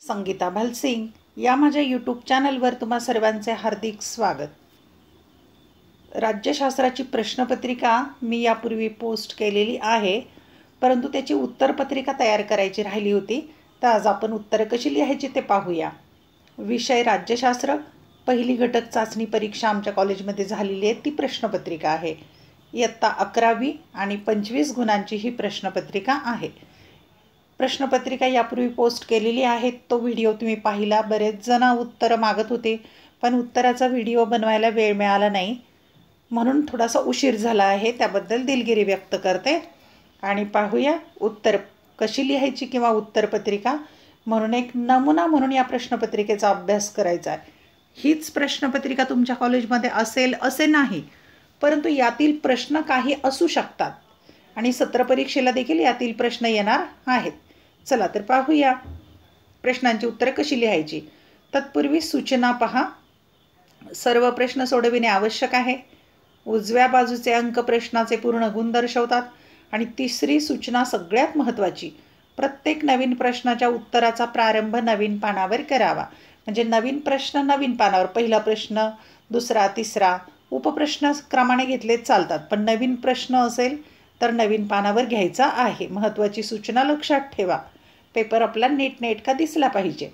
संगीता भालसिंग या माझ्या यूट्यूब चॅनलवर तुम्हा सर्वांचे हार्दिक स्वागत. राज्यशास्त्राची प्रश्नपत्रिका मी यापूर्वी पोस्ट केलेली आहे, परंतु त्याची उत्तरपत्रिका तयार करायची राहिली होती. तर आज आपण उत्तरं कशी लिहायची ते पाहूया. विषय राज्यशास्त्र. पहिली घटक चाचणी परीक्षा आमच्या कॉलेजमध्ये झालेली आहे, ती प्रश्नपत्रिका आहे. इयत्ता 11वी आणि 25 गुणांची ही प्रश्नपत्रिका आहे. प्रश्नपत्रिका यापूर्वी पोस्ट केलेली आहे, तो व्हिडिओ तुम्ही पाहिला. बरेच जण उत्तरं मागत होते, पण उत्तराचा व्हिडिओ बनवायला वेळ मिळाला नाही, म्हणून थोडासा उशीर झाला आहे. त्याबद्दल दिलगिरी व्यक्त करते. आणि पाहूया उत्तर कशी लिहायची किंवा उत्तरपत्रिका म्हणून एक नमुना म्हणून या प्रश्नपत्रिकेचा अभ्यास करायचा आहे. हीच प्रश्नपत्रिका तुमच्या कॉलेजमध्ये असेल असे नाही, परंतु यातील प्रश्न काही असू शकतात आणि सत्र परीक्षेला देखील यातील प्रश्न येणार आहेत. चला तर पाहूया प्रश्नांची उत्तरं कशी लिहायची. तत्पूर्वी सूचना पहा. सर्व प्रश्न सोडविणे आवश्यक आहे. उजव्या बाजूचे अंक प्रश्नाचे पूर्ण गुण दर्शवतात. आणि तिसरी सूचना सगळ्यात महत्त्वाची, प्रत्येक नवीन प्रश्नाच्या उत्तराचा प्रारंभ नवीन पानावर करावा. म्हणजे नवीन प्रश्न नवीन पानावर, पहिला प्रश्न, दुसरा, तिसरा उपप्रश्न क्रमाने घेतले चालतात, पण नवीन प्रश्न असेल तर नवीन पानावर घ्यायचा आहे. महत्त्वाची सूचना लक्षात ठेवा. पेपर आपला नीटनेटका दिसला पाहिजे.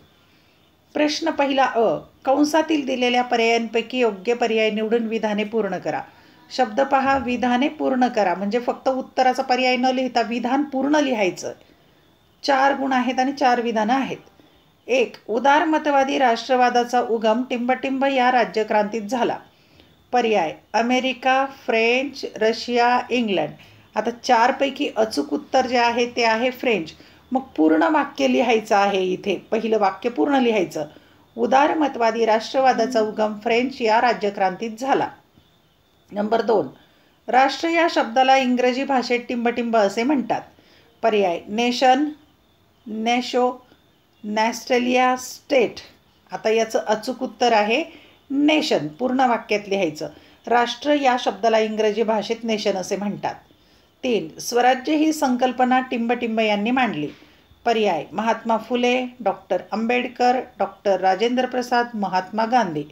प्रश्न पहिला अ. कंसातील दिलेल्या पर्यायांपैकी योग्य पर्याय निवडून विधाने पूर्ण करा. शब्द पहा. विधाने पूर्ण करा म्हणजे फक्त उत्तराचा पर्याय न लिहिता विधान पूर्ण लिहायचं. 4 गुण आहेत आणि 4 विधानं आहेत. 1. उदारमतवादी राष्ट्रवादाचा उगम टिंबटिंब या राज्यक्रांतीत झाला. पर्याय अमेरिका, फ्रेंच, रशिया, इंग्लंड. आता 4 पैकी अचूक उत्तर जे आहे ते आहे फ्रेंच. मग पूर्ण वाक्य लिहायचं आहे. इथे पहिलं वाक्य पूर्ण लिहायचं. उदारमतवादी राष्ट्रवादाचा उगम फ्रेंच या राज्यक्रांतीत झाला. नंबर 2. राष्ट्र या शब्दाला इंग्रजी भाषेत टिंबटिंब असे म्हणतात. पर्याय नेशन, नेशो, नॅस्ट्रेलिया, स्टेट. आता याचं अचूक उत्तर आहे नेशन. पूर्ण वाक्यात लिहायचं. राष्ट्र या शब्दाला इंग्रजी भाषेत नेशन असे म्हणतात. 3. स्वराज्य ही संकल्पना टिंबटिंब यांनी मांडली. पर्याय महात्मा फुले, डॉक्टर आंबेडकर, डॉक्टर राजेंद्र प्रसाद, महात्मा गांधी.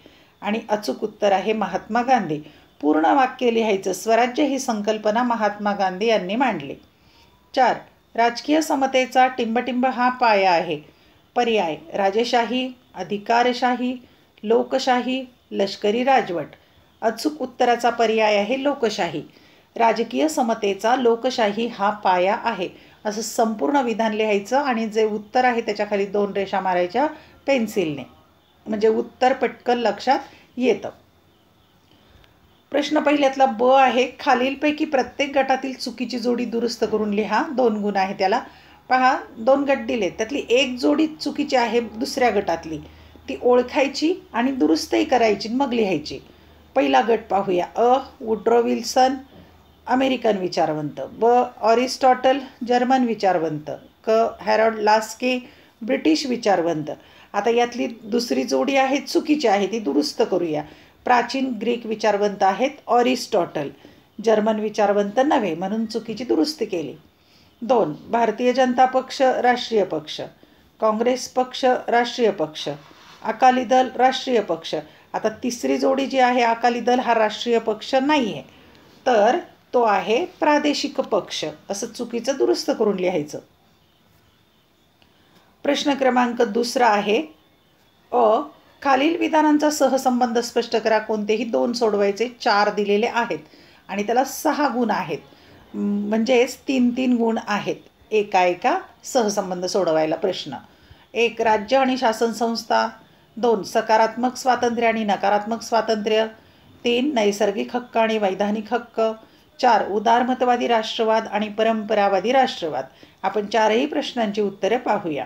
आणि अचूक उत्तर आहे महात्मा गांधी. पूर्ण वाक्य लिहायचं. स्वराज्य ही संकल्पना महात्मा गांधी यांनी मांडली. 4. राजकीय समतेचा टिंबटिंब हा पाया आहे. पर्याय राजेशाही, अधिकारशाही, लोकशाही, लष्करी राजवट. अचूक उत्तराचा पर्याय आहे लोकशाही. राजकीय समतेचा लोकशाही हा पाया आहे. असं संपूर्ण विधान लिहायचं आणि जे उत्तर आहे त्याच्या खाली 2 रेषा मारायच्या पेन्सिलने, म्हणजे उत्तर पटकन लक्षात येतं. प्रश्न पहिल्यातला ब आहे. खालीलपैकी प्रत्येक गटातील चुकीची जोडी दुरुस्त करून लिहा. 2 गुण आहे त्याला. पहा, 2 गट दिलेत, त्यातली एक जोडी चुकीची आहे दुसऱ्या गटातली, ती ओळखायची आणि दुरुस्तही करायची, मग लिहायची. पहिला गट पाहूया. अ. वुड्रो विल्सन, अमेरिकन विचारवंत. ब. ऑरिस्टॉटल, जर्मन विचारवंत. क. हॅरॉल्ड लास्की, ब्रिटिश विचारवंत. आता यातली दुसरी जोडी आहे चुकीची आहे, ती दुरुस्त करूया. प्राचीन ग्रीक विचारवंत आहेत ऑरिस्टॉटल, जर्मन विचारवंत नव्हे, म्हणून चुकीची दुरुस्ती केली. 2. भारतीय जनता पक्ष राष्ट्रीय पक्ष, काँग्रेस पक्ष राष्ट्रीय पक्ष, अकाली दल राष्ट्रीय पक्ष. आता तिसरी जोडी जी आहे अकाली दल हा राष्ट्रीय पक्ष नाही आहे, तर तो आहे प्रादेशिक पक्ष. असं चुकीचं दुरुस्त करून लिहायचं. प्रश्न क्रमांक 2 आहे. अ. खालील विधानांचा सहसंबंध स्पष्ट करा. कोणतेही 2 सोडवायचे. 4 दिलेले आहेत आणि त्याला 6 गुण आहेत, म्हणजेच 3-3 गुण आहेत एका सहसंबंध सोडवायला प्रश्न. 1. राज्य आणि शासन संस्था. 2. सकारात्मक स्वातंत्र्य आणि नकारात्मक स्वातंत्र्य. 3. नैसर्गिक हक्क आणि वैधानिक हक्क. 4. उदारमतवादी राष्ट्रवाद आणि परंपरावादी राष्ट्रवाद. आपण 4ही प्रश्नांची उत्तरे पाहूया.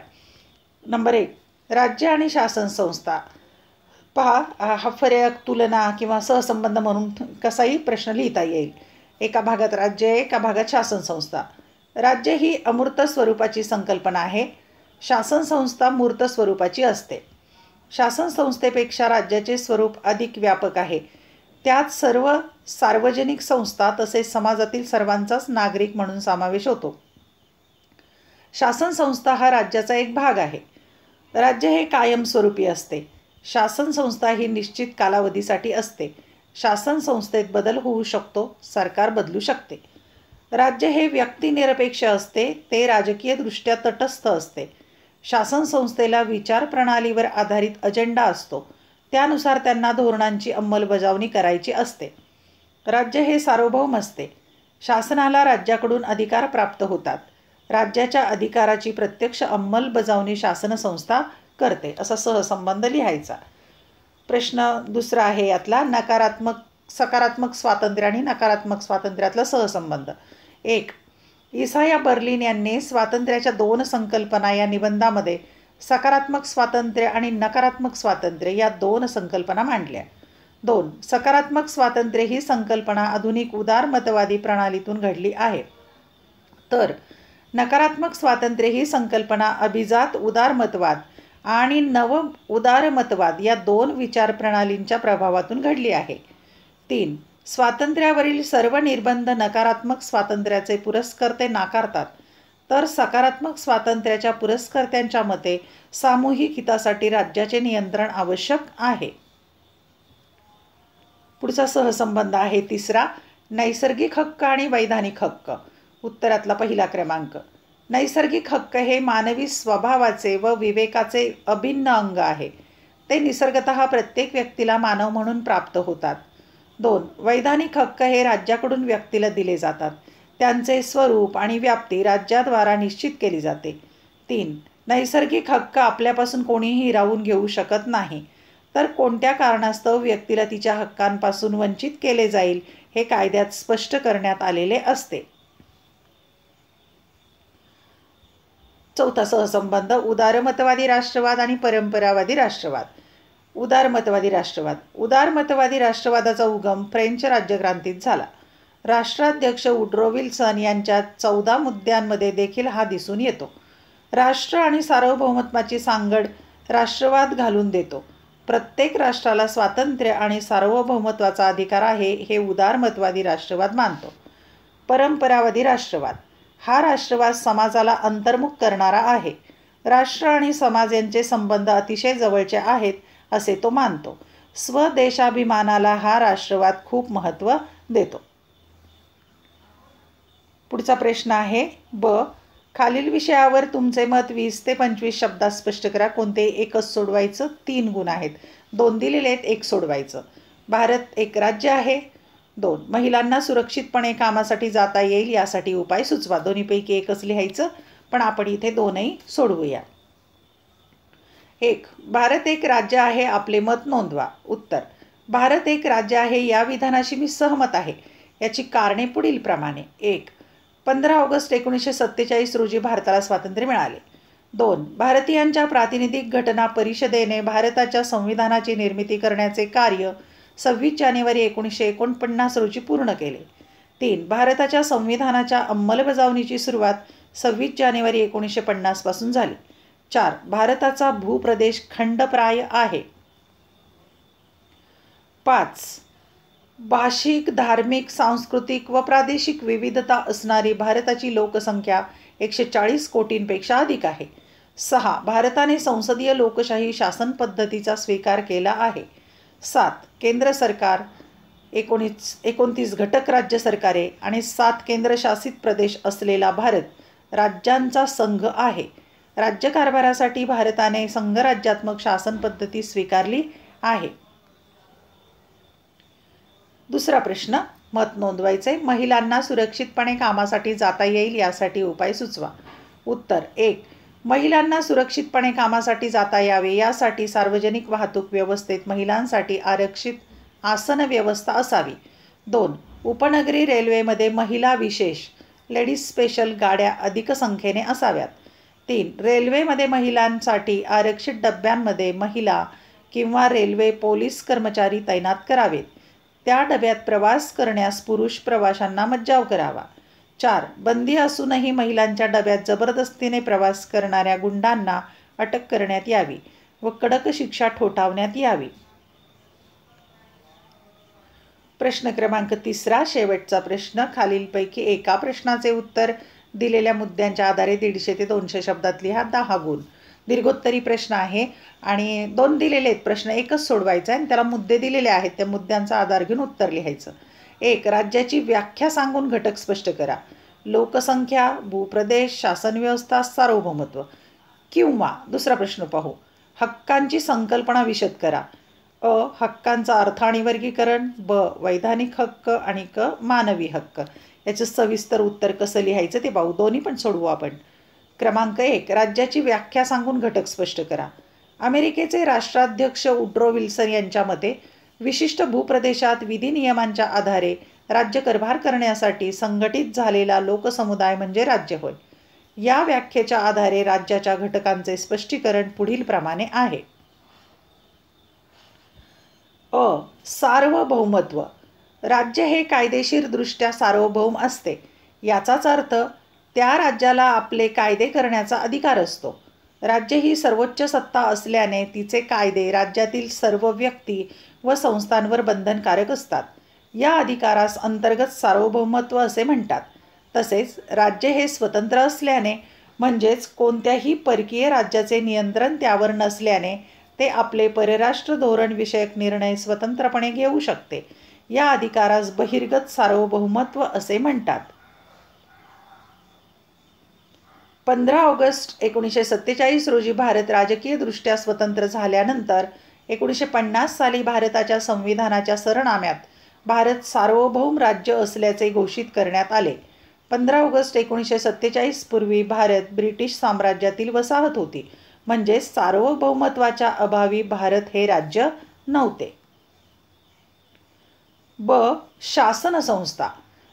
नंबर 1. राज्य आणि शासन संस्था. पहा, हा फरक, तुलना किंवा सहसंबंध म्हणून कसाही प्रश्न लिहिता येईल. एका भागात राज्य आहे, एका भागात शासन संस्था. राज्य ही अमूर्त स्वरूपाची संकल्पना आहे. शासन संस्था मूर्त स्वरूपाची असते. शासन संस्थेपेक्षा राज्याचे स्वरूप अधिक व्यापक आहे. त्यात सर्व सार्वजनिक संस्था तसेच समाजातील सर्वांचाच नागरिक म्हणून समावेश होतो. शासन संस्था हा राज्याचा एक भाग आहे. राज्य हे कायमस्वरूपी असते. शासन संस्था ही निश्चित कालावधीसाठी असते. शासन संस्थेत बदल होऊ शकतो, सरकार बदलू शकते. राज्य हे व्यक्तिनिरपेक्ष असते, ते राजकीयदृष्ट्या तटस्थ असते. शासन संस्थेला विचारप्रणालीवर आधारित अजेंडा असतो, त्यानुसार त्यांना धोरणांची अंमलबजावणी करायची असते. राज्य हे सार्वभौम असते. शासनाला राज्याकडून अधिकार प्राप्त होतात. राज्याच्या अधिकाराची प्रत्यक्ष अंमलबजावणी शासनसंस्था करते. असा सहसंबंध लिहायचा. प्रश्न दुसरा आहे यातला सकारात्मक स्वातंत्र्य आणि नकारात्मक स्वातंत्र्यातला सहसंबंध. 1. इसाया बर्लिन यांनी स्वातंत्र्याच्या 2 संकल्पना या निबंधामध्ये सकारात्मक स्वातंत्र्य आणि नकारात्मक स्वातंत्र्य या 2 संकल्पना मांडल्या. 2. सकारात्मक स्वातंत्र्य ही संकल्पना आधुनिक उदारमतवादी प्रणालीतून घडली आहे, तर नकारात्मक स्वातंत्र्य ही संकल्पना अभिजात उदारमतवाद आणि नव उदारमतवाद या 2 विचारप्रणालींच्या प्रभावातून घडली आहे. 3. स्वातंत्र्यावरील सर्व निर्बंध नकारात्मक स्वातंत्र्याचे पुरस्कर्ते नाकारतात, तर सकारात्मक स्वातंत्र्याच्या पुरस्कर्त्यांच्या मते सामूहिक हितासाठी राज्याचे नियंत्रण आवश्यक आहे. पुढचा सहसंबंध आहे तिसरा, नैसर्गिक हक्क आणि वैधानिक हक्क. उत्तरातला पहिला क्रमांक. नैसर्गिक हक्क हे मानवी स्वभावाचे व विवेकाचे अभिन्न अंग आहे. ते निसर्गतः प्रत्येक व्यक्तीला मानव म्हणून प्राप्त होतात. 2. वैधानिक हक्क हे राज्याकडून व्यक्तीला दिले जातात. त्यांचे स्वरूप आणि व्याप्ती राज्याद्वारा निश्चित केली जाते. 3. नैसर्गिक हक्क आपल्यापासून कोणीही हिरावून घेऊ शकत नाही, तर कोणत्या कारणास्तव व्यक्तीला तिच्या हक्कांपासून वंचित केले जाईल हे कायद्यात स्पष्ट करण्यात आलेले असते. चौथा सहसंबंध, उदारमतवादी राष्ट्रवाद आणि परंपरावादी राष्ट्रवाद. उदारमतवादी राष्ट्रवाद. उदारमतवादी राष्ट्रवादाचा उगम फ्रेंच राज्यक्रांतीत झाला. राष्ट्राध्यक्ष वुड्रो विल्सन यांच्या 14 मुद्द्यांमध्ये देखील हा दिसून येतो. राष्ट्र आणि सार्वभौमत्वाची सांगड राष्ट्रवाद घालून देतो. प्रत्येक राष्ट्राला स्वातंत्र्य आणि सार्वभौमत्वाचा अधिकार आहे हे उदारमतवादी राष्ट्रवाद मानतो. परंपरावादी राष्ट्रवाद. हा राष्ट्रवाद समाजाला अंतर्मुख करणारा आहे. राष्ट्र आणि समाज यांचे संबंध अतिशय जवळचे आहेत असे तो मानतो. स्वदेशाभिमानाला हा राष्ट्रवाद खूप महत्त्व देतो. पुढचा प्रश्न आहे ब. खालील विषयावर तुमचे मत 20 ते 25 शब्दात स्पष्ट करा. कोणते एकच सोडवायचं. 3 गुण आहेत. 2 दिलेले आहेत, 1 सोडवायचं. भारत एक राज्य आहे. 2. महिलांना सुरक्षितपणे कामासाठी जाता येईल यासाठी उपाय सुचवा. दोन्हीपैकी एकच लिहायचं, पण आपण इथे 2ही सोडवूया. 1. भारत एक राज्य आहे, आपले मत नोंदवा. उत्तर. भारत एक राज्य आहे या विधानाशी मी सहमत आहे. याची कारणे पुढील प्रमाणे. 1. 15 ऑगस्ट 1947 रोजी भारताला स्वातंत्र्य मिळाले. 2. भारतीयांच्या प्रातिनिधिक घटना परिषदेने भारताच्या संविधानाची निर्मिती करण्याचे कार्य 26 जानेवारी 1949 रोजी पूर्ण केले. 3. भारताच्या संविधानाच्या अंमलबजावणीची सुरुवात 26 जानेवारी 1950 पासून झाली. 4. भारताचा भूप्रदेश खंडप्राय आहे. 5. भाषिक, धार्मिक, सांस्कृतिक व प्रादेशिक विविधता असणारी भारताची लोकसंख्या 140 कोटींपेक्षा अधिक आहे. 6. भारताने संसदीय लोकशाही शासन पद्धतीचा स्वीकार केला आहे. 7. केंद्र सरकार, 29 घटक राज्य सरकारे आणि 7 केंद्रशासित प्रदेश असलेला भारत राज्यांचा संघ आहे. राज्यकारभारासाठी भारताने संघराज्यात्मक शासन पद्धती स्वीकारली आहे. दुसरा प्रश्न, मत नोंदवायचे. महिलांना सुरक्षितपणे कामासाठी जाता येईल यासाठी उपाय सुचवा. उत्तर. 1. महिलांना सुरक्षितपणे कामासाठी जाता यावे यासाठी सार्वजनिक वाहतूक व्यवस्थेत महिलांसाठी आरक्षित आसन व्यवस्था असावी. 2. उपनगरी रेल्वेमध्ये महिला विशेष लेडीज स्पेशल गाड्या अधिक संख्येने असाव्यात. 3. रेल्वेमध्ये महिलांसाठी आरक्षित डब्यांमध्ये महिला किंवा रेल्वे पोलीस कर्मचारी तैनात करावेत. त्या डब्यात प्रवास करण्यास पुरुष प्रवाशांना मज्जाव करावा. 4. बंदी असूनही महिलांच्या डब्यात जबरदस्तीने प्रवास करणाऱ्या गुंडांना अटक करण्यात यावी व कडक शिक्षा ठोठावण्यात यावी. प्रश्न क्रमांक 3, शेवटचा प्रश्न. खालीलपैकी एका प्रश्नाचे उत्तर दिलेल्या मुद्द्यांच्या आधारे 150 ते 200 शब्दात लिहा. 10 गुण. दीर्घोत्तरी प्रश्न आहे आणि 2 दिलेले आहेत प्रश्न, एकच सोडवायचा आहे आणि त्याला मुद्दे दिलेले आहेत. त्या मुद्द्यांचा आधार घेऊन उत्तर लिहायचं. 1. राज्याची व्याख्या सांगून घटक स्पष्ट करा. लोकसंख्या, भूप्रदेश, शासनव्यवस्था, सार्वभौमत्व. किंवा दुसरा प्रश्न पाहू. हक्कांची संकल्पना विशद करा. अ. हक्कांचा अर्थ आणि वर्गीकरण. ब. वैधानिक हक्क आणि क. मानवी हक्क. याचं सविस्तर उत्तर कसं लिहायचं ते पाहू. दोन्ही पण सोडवू आपण. क्रमांक 1. राज्याची व्याख्या सांगून घटक स्पष्ट करा. अमेरिकेचे राष्ट्राध्यक्ष वुड्रो विल्सन यांच्या मते विशिष्ट भूप्रदेशात विधिनियमांच्या आधारे राज्यकारभार करण्यासाठी संघटित झालेला लोकसमुदाय म्हणजे राज्य होय. या व्याख्येच्या आधारे राज्याच्या घटकांचे स्पष्टीकरण पुढील प्रमाणे आहे. अ. सार्वभौमत्व. राज्य हे कायदेशीरदृष्ट्या सार्वभौम असते. याचाच अर्थ त्या राज्याला आपले कायदे करण्याचा अधिकार असतो. राज्य ही सर्वोच्च सत्ता असल्याने तिचे कायदे राज्यातील सर्व व्यक्ती व संस्थांवर बंधनकारक असतात. या अधिकारास अंतर्गत सार्वभौमत्व असे म्हणतात. तसेच राज्य हे स्वतंत्र असल्याने म्हणजेच कोणत्याही परकीय राज्याचे नियंत्रण त्यावर नसल्याने ते आपले परराष्ट्र धोरण विषयक निर्णय स्वतंत्रपणे घेऊ शकते. या अधिकारास बहिर्गत सार्वभौमत्व असे म्हणतात. 15 ऑगस्ट 1947 रोजी भारत राजकीयदृष्ट्या स्वतंत्र झाल्यानंतर 1950 साली भारताच्या संविधानाच्या सरनाम्यात भारत सार्वभौम राज्य असल्याचे घोषित करण्यात आले. 15 ऑगस्ट 1947 पूर्वी भारत ब्रिटिश साम्राज्यातील वसाहत होती. म्हणजे सार्वभौमत्वाच्या अभावी भारत हे राज्य नव्हते. ब. शासन संस्था.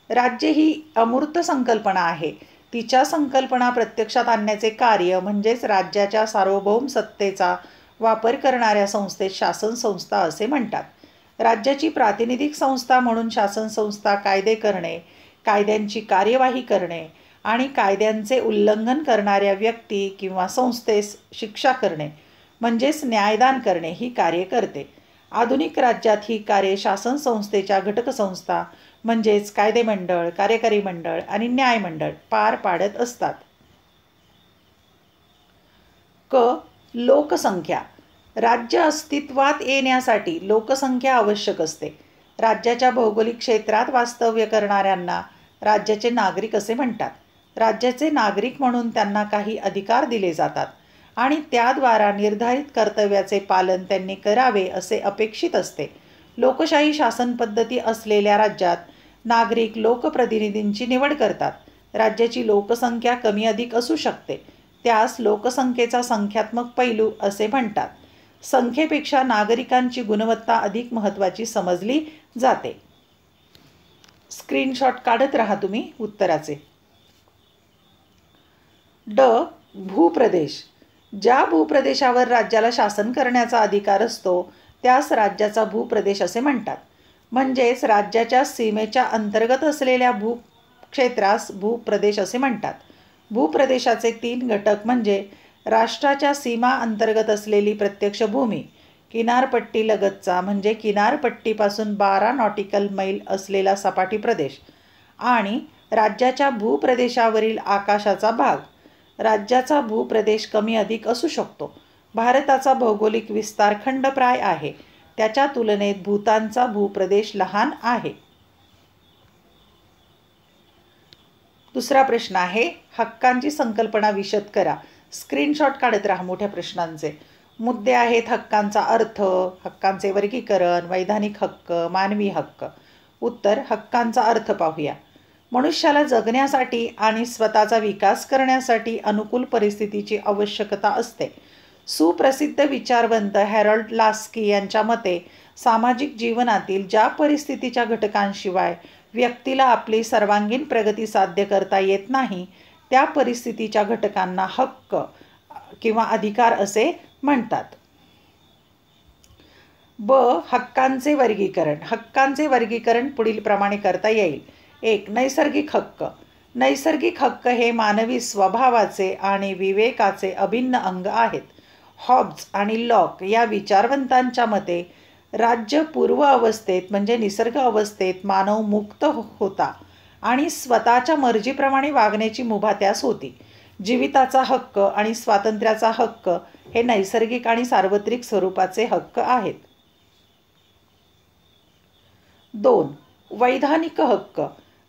राज्य ही अमूर्त संकल्पना आहे. तिच्या संकल्पना प्रत्यक्षात आणण्याचे कार्य म्हणजेच राज्याच्या सार्वभौम सत्तेचा वापर करणाऱ्या संस्थेत शासन संस्था असे म्हणतात. राज्याची प्रातिनिधिक संस्था म्हणून शासन संस्था कायदे करणे, कायद्यांची कार्यवाही करणे आणि कायद्यांचे उल्लंघन करणाऱ्या व्यक्ती किंवा संस्थेस शिक्षा करणे म्हणजेच न्यायदान करणे ही कार्य करते. आधुनिक राज्यात ही कार्ये शासन संस्थेच्या घटकसंस्था म्हणजेच कायदेमंडळ, कार्यकारी मंडळ आणि न्यायमंडळ पार पाडत असतात. क. लोकसंख्या. राज्य अस्तित्वात येण्यासाठी लोकसंख्या आवश्यक असते. राज्याच्या भौगोलिक क्षेत्रात वास्तव्य करणाऱ्यांना राज्याचे नागरिक असे म्हणतात. राज्याचे नागरिक म्हणून त्यांना काही अधिकार दिले जातात आणि त्याद्वारा निर्धारित कर्तव्याचे पालन त्यांनी करावे असे अपेक्षित असते. लोकशाही शासन पद्धती असलेल्या राज्यात नागरिक लोकप्रतिनिधींची निवड करतात. राज्याची लोकसंख्या कमी अधिक असू शकते. त्यास लोकसंख्येचा संख्यात्मक पैलू असे म्हणतात. संख्येपेक्षा नागरिकांची गुणवत्ता अधिक महत्त्वाची समजली जाते. स्क्रीनशॉट काढत राहा तुम्ही उत्तराचे. ड. भूप्रदेश. ज्या भूप्रदेशावर राज्याला शासन करण्याचा अधिकार असतो त्यास राज्याचा भूप्रदेश असे म्हणतात. म्हणजेच राज्याच्या सीमेच्या अंतर्गत असलेल्या भूक्षेत्रास भूप्रदेश असे म्हणतात. भूप्रदेशाचे 3 घटक म्हणजे राष्ट्राच्या सीमा अंतर्गत असलेली प्रत्यक्ष भूमी, किनारपट्टीलगतचा म्हणजे किनारपट्टीपासून 12 नॉटिकल मैल असलेला सपाटी प्रदेश आणि राज्याच्या भूप्रदेशावरील आकाशाचा भाग. राज्याचा भूप्रदेश कमी अधिक असू शकतो. भारताचा भौगोलिक विस्तार खंडप्राय आहे. त्याच्या तुलनेत भूतानचा भूप्रदेश लहान आहे. दुसरा प्रश्न आहे हक्कांची संकल्पना विशद करा. स्क्रीनशॉट काढत राहा मोठ्या प्रश्नांचे. मुद्दे आहेत हक्कांचा अर्थ, हक्कांचे वर्गीकरण, वैधानिक हक्क, मानवी हक्क. उत्तर. हक्कांचा अर्थ पाहूया. मनुष्याला जगण्यासाठी आणि स्वतःचा विकास करण्यासाठी अनुकूल परिस्थितीची आवश्यकता असते. सुप्रसिद्ध विचारवंत हॅरॉल्ड लास्की यांच्या मते सामाजिक जीवनातील ज्या परिस्थितीच्या घटकांशिवाय व्यक्तीला आपली सर्वांगीण प्रगती साध्य करता येत नाही त्या परिस्थितीच्या घटकांना हक्क किंवा अधिकार असे म्हणतात. ब. हक्कांचे वर्गीकरण. हक्कांचे वर्गीकरण पुढील प्रमाणे करता येईल. 1. नैसर्गिक हक्क. नैसर्गिक हक्क हे मानवी स्वभावाचे आणि विवेकाचे अभिन्न अंग आहेत. हॉब्स आणि लॉक या विचारवंतांच्या मते राज्य पूर्व अवस्थेत म्हणजे निसर्ग अवस्थेत मानव मुक्त होता आणि स्वतःच्या मर्जीप्रमाणे वागण्याची मुभा त्यास होती. जीविताचा हक्क आणि स्वातंत्र्याचा हक्क हे नैसर्गिक आणि सार्वत्रिक स्वरूपाचे हक्क आहेत. 2. वैधानिक हक्क.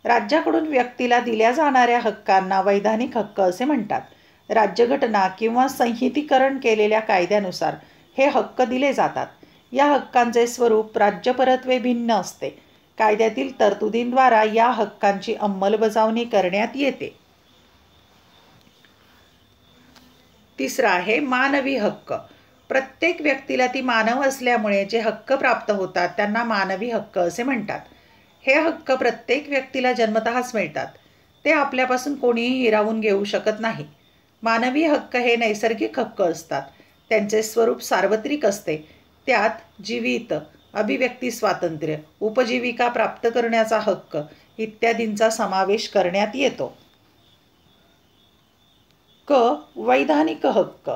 राज्याकडून व्यक्तीला दिल्या जाणाऱ्या हक्कांना वैधानिक हक्क असे म्हणतात. राज्यघटना किंवा संहितीकरण केलेल्या कायद्यानुसार हे हक्क दिले जातात. या हक्कांचे स्वरूप राज्यपरत्वे भिन्न असते. कायद्यातील तरतुदींद्वारा या हक्कांची अंमलबजावणी करण्यात येते. 3 आहे मानवी हक्क. प्रत्येक व्यक्तीला ती मानव असल्यामुळे जे हक्क प्राप्त होतात त्यांना मानवी हक्क असे म्हणतात. हे हक्क प्रत्येक व्यक्तीला जन्मतःच मिळतात. ते आपल्यापासून कोणीही हिरावून घेऊ शकत नाही. मानवी हक्क हे नैसर्गिक हक्क असतात. त्यांचे स्वरूप सार्वत्रिक असते. त्यात जीवित, अभिव्यक्ती स्वातंत्र्य, उपजीविका प्राप्त करण्याचा हक्क इत्यादींचा समावेश करण्यात येतो. क. वैधानिक हक्क.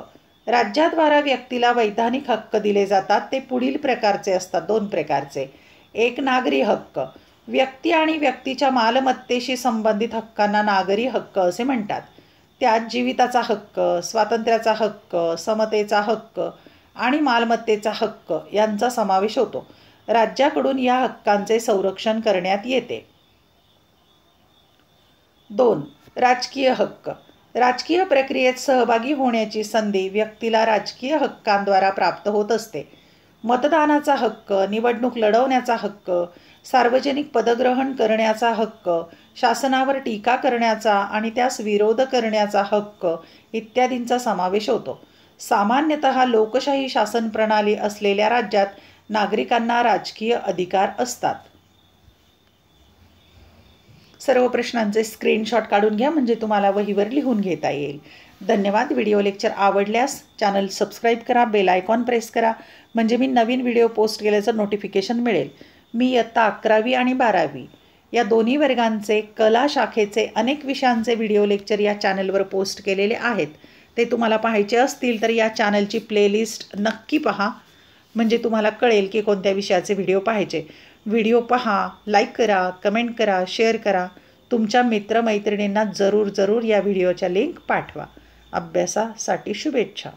राज्याद्वारा व्यक्तीला वैधानिक हक्क दिले जातात. ते पुढील प्रकारचे असतात. 2 प्रकारचे. 1. नागरी हक्क. व्यक्ती आणि व्यक्तीच्या मालमत्तेशी संबंधित हक्कांना नागरी हक्क असे म्हणतात. त्यात जीविताचा हक्क, स्वातंत्र्याचा हक्क, समतेचा हक्क आणि मालमत्तेचा हक्क यांचा समावेश होतो. राज्याकडून या हक्कांचे संरक्षण करण्यात येते. 2. राजकीय हक्क. राजकीय प्रक्रियेत सहभागी होण्याची संधी व्यक्तीला राजकीय हक्कांद्वारा प्राप्त होत असते. मतदानाचा हक्क, निवडणूक लढवण्याचा हक्क, सार्वजनिक पदग्रहण करण्याचा हक्क, शासनावर टीका करण्याचा आणि त्यास विरोध करण्याचा हक्क इत्यादींचा समावेश होतो. सामान्यतः लोकशाही शासन प्रणाली असलेल्या राज्यात नागरिकांना राजकीय अधिकार असतात. सर्व प्रश्नांचे स्क्रीनशॉट काढून घ्या म्हणजे तुम्हाला वहीवर लिहून घेता येईल. धन्यवाद. व्हिडिओ लेक्चर आवडल्यास चॅनल सबस्क्राईब करा, बेल आयकॉन प्रेस करा म्हणजे मी नवीन व्हिडिओ पोस्ट केल्याचं नोटिफिकेशन मिळेल. मी इयत्ता 11वी आणि 12वी या दोन्ही वर्गांचे कला शाखेचे अनेक विषयांचे व्हिडिओ लेक्चर या चॅनलवर पोस्ट केलेले आहेत. ते तुम्हाला पाहायचे असतील तर या चॅनलची प्लेलिस्ट नक्की पहा म्हणजे तुम्हाला कळेल की कोणत्या विषयाचे व्हिडिओ पाहायचे. व्हिडिओ पहा, लाईक करा, कमेंट करा, शेअर करा. तुमच्या मित्रमैत्रिणींना जरूर या व्हिडिओच्या लिंक पाठवा. अभ्यासासाठी शुभेच्छा.